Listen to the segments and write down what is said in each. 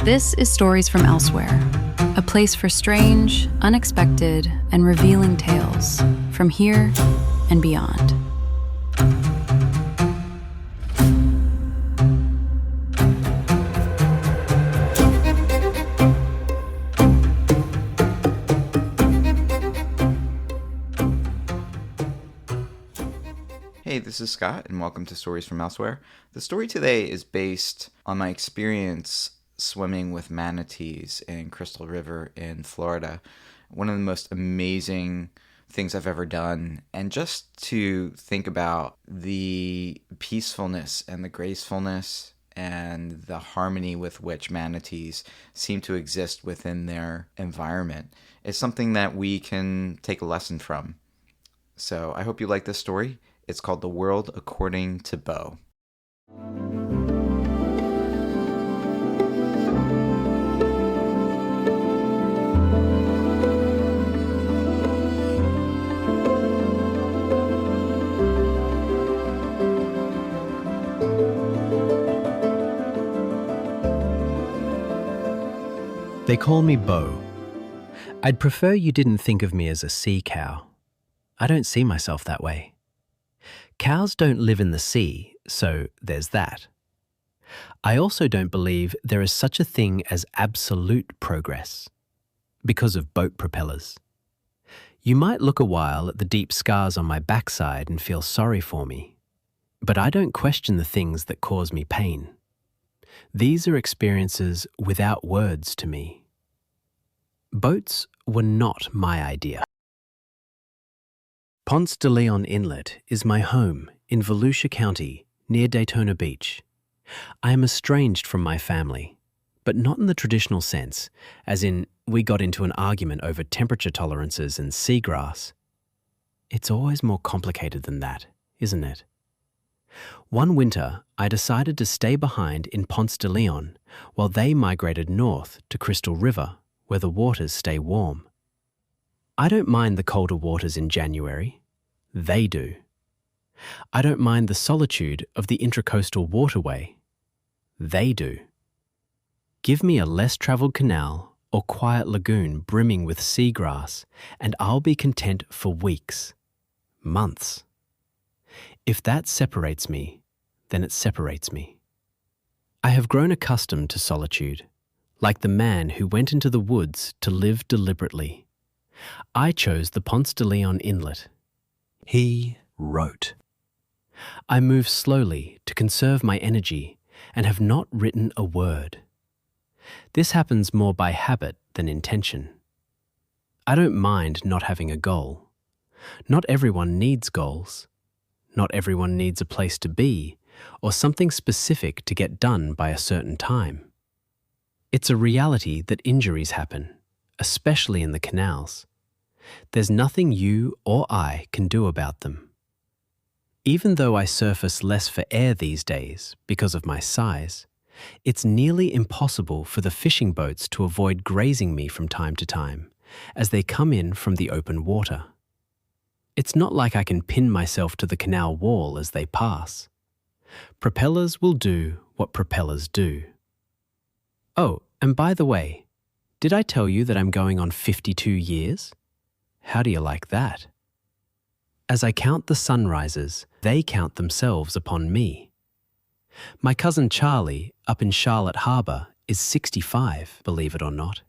This is Stories from Elsewhere, a place for strange, unexpected, and revealing tales from here and beyond. Hey, this is Scott, and welcome to Stories from Elsewhere. The story today is based on my experience swimming with manatees in Crystal River in Florida. One of the most amazing things I've ever done, and just to think about the peacefulness and the gracefulness and the harmony with which manatees seem to exist within their environment is something that we can take a lesson from. So I hope you like this story. It's called The World According to Bo. They call me Bo. I'd prefer you didn't think of me as a sea cow. I don't see myself that way. Cows don't live in the sea, so there's that. I also don't believe there is such a thing as absolute progress, because of boat propellers. You might look a while at the deep scars on my backside and feel sorry for me, but I don't question the things that cause me pain. These are experiences without words to me. Boats were not my idea. Ponce De Leon Inlet is my home in Volusia County, near Daytona Beach. I am estranged from my family, but not in the traditional sense, as in we got into an argument over temperature tolerances and seagrass. It's always more complicated than that, isn't it? One winter, I decided to stay behind in Ponce de Leon while they migrated north to Crystal River, where the waters stay warm. I don't mind the colder waters in January. They do. I don't mind the solitude of the Intracoastal Waterway. They do. Give me a less traveled canal or quiet lagoon brimming with seagrass, and I'll be content for weeks, months. If that separates me, then it separates me. I have grown accustomed to solitude, like the man who went into the woods to live deliberately. I chose the Ponce de Leon Inlet. He wrote. I move slowly to conserve my energy and have not written a word. This happens more by habit than intention. I don't mind not having a goal. Not everyone needs goals. Not everyone needs a place to be or something specific to get done by a certain time. It's a reality that injuries happen, especially in the canals. There's nothing you or I can do about them. Even though I surface less for air these days because of my size, it's nearly impossible for the fishing boats to avoid grazing me from time to time as they come in from the open water. It's not like I can pin myself to the canal wall as they pass. Propellers will do what propellers do. Oh, and by the way, did I tell you that I'm going on 52 years? How do you like that? As I count the sunrises, they count themselves upon me. My cousin Charlie, up in Charlotte Harbour, is 65, believe it or not,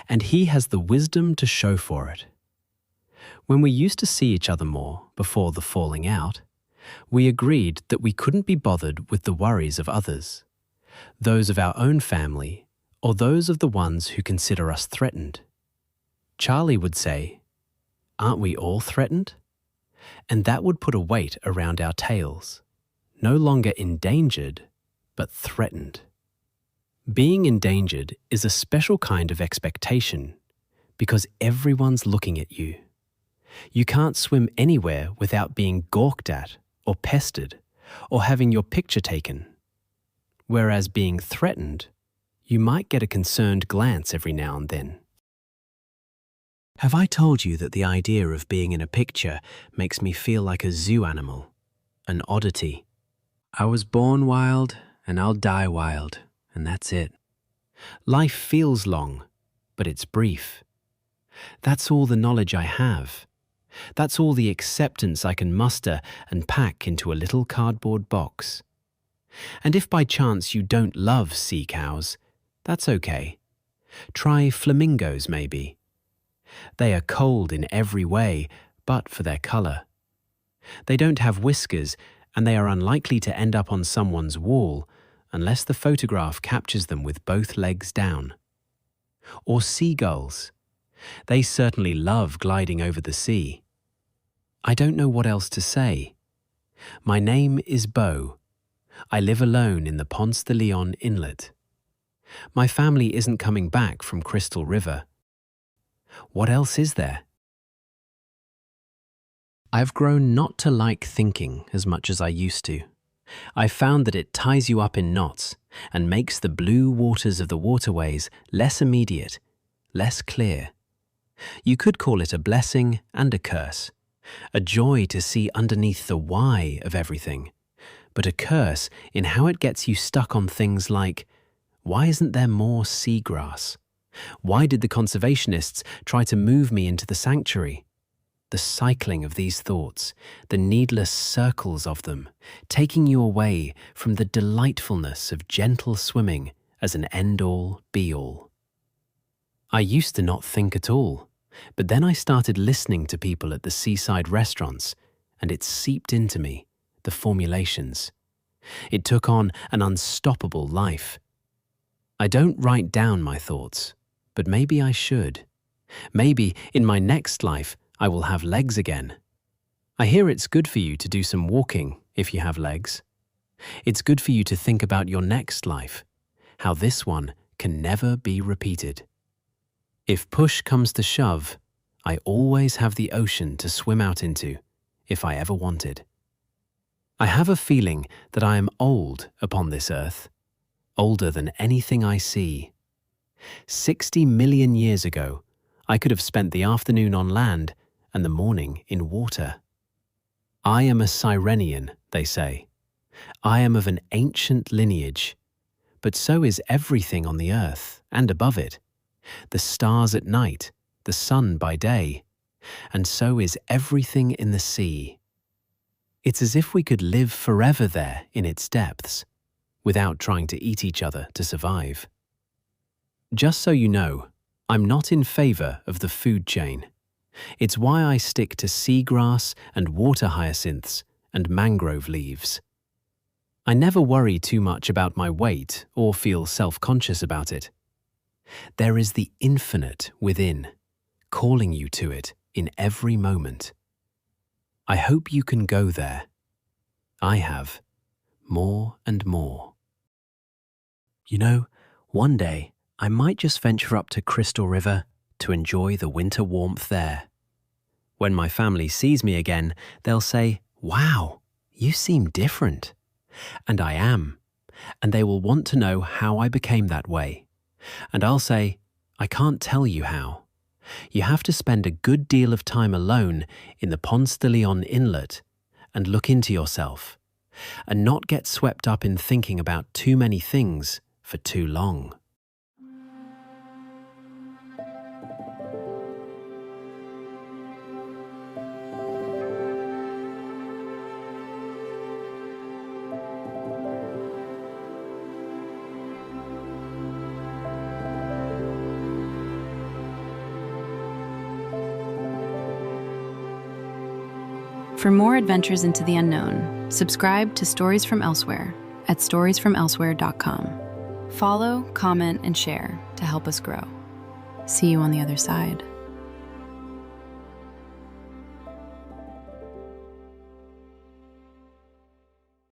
and he has the wisdom to show for it. When we used to see each other more before the falling out, we agreed that we couldn't be bothered with the worries of others, those of our own family or those of the ones who consider us threatened. Charlie would say, "Aren't we all threatened?" And that would put a weight around our tails, no longer endangered, but threatened. Being endangered is a special kind of expectation because everyone's looking at you. You can't swim anywhere without being gawked at or pestered or having your picture taken. Whereas being threatened, you might get a concerned glance every now and then. Have I told you that the idea of being in a picture makes me feel like a zoo animal, an oddity? I was born wild and I'll die wild, and that's it. Life feels long, but it's brief. That's all the knowledge I have. That's all the acceptance I can muster and pack into a little cardboard box. And if by chance you don't love sea cows, that's okay. Try flamingos, maybe. They are cold in every way, but for their colour. They don't have whiskers, and they are unlikely to end up on someone's wall unless the photograph captures them with both legs down. Or seagulls. They certainly love gliding over the sea. I don't know what else to say. My name is Beau. I live alone in the Ponce De Leon Inlet. My family isn't coming back from Crystal River. What else is there? I've grown not to like thinking as much as I used to. I've found that it ties you up in knots and makes the blue waters of the waterways less immediate, less clear. You could call it a blessing and a curse, a joy to see underneath the why of everything, but a curse in how it gets you stuck on things like, why isn't there more seagrass? Why did the conservationists try to move me into the sanctuary? The cycling of these thoughts, the needless circles of them, taking you away from the delightfulness of gentle swimming as an end-all, be-all. I used to not think at all, but then I started listening to people at the seaside restaurants, and it seeped into me, the formulations. It took on an unstoppable life. I don't write down my thoughts, but maybe I should. Maybe in my next life I will have legs again. I hear it's good for you to do some walking if you have legs. It's good for you to think about your next life, how this one can never be repeated. If push comes to shove, I always have the ocean to swim out into if I ever wanted. I have a feeling that I am old upon this earth, older than anything I see. 60 million years ago, I could have spent the afternoon on land and the morning in water. I am a Sirenian, they say. I am of an ancient lineage, but so is everything on the earth and above it, the stars at night, the sun by day, and so is everything in the sea. It's as if we could live forever there in its depths, without trying to eat each other to survive. Just so you know, I'm not in favour of the food chain. It's why I stick to seagrass and water hyacinths and mangrove leaves. I never worry too much about my weight or feel self-conscious about it. There is the infinite within, calling you to it in every moment. I hope you can go there. I have, more and more. You know, one day I might just venture up to Crystal River to enjoy the winter warmth there. When my family sees me again, they'll say, "Wow, you seem different." And I am. And they will want to know how I became that way. And I'll say, I can't tell you how. You have to spend a good deal of time alone in the Ponce De Leon Inlet and look into yourself, and not get swept up in thinking about too many things for too long. For more adventures into the unknown, subscribe to Stories from Elsewhere at storiesfromelsewhere.com. Follow, comment, and share to help us grow. See you on the other side.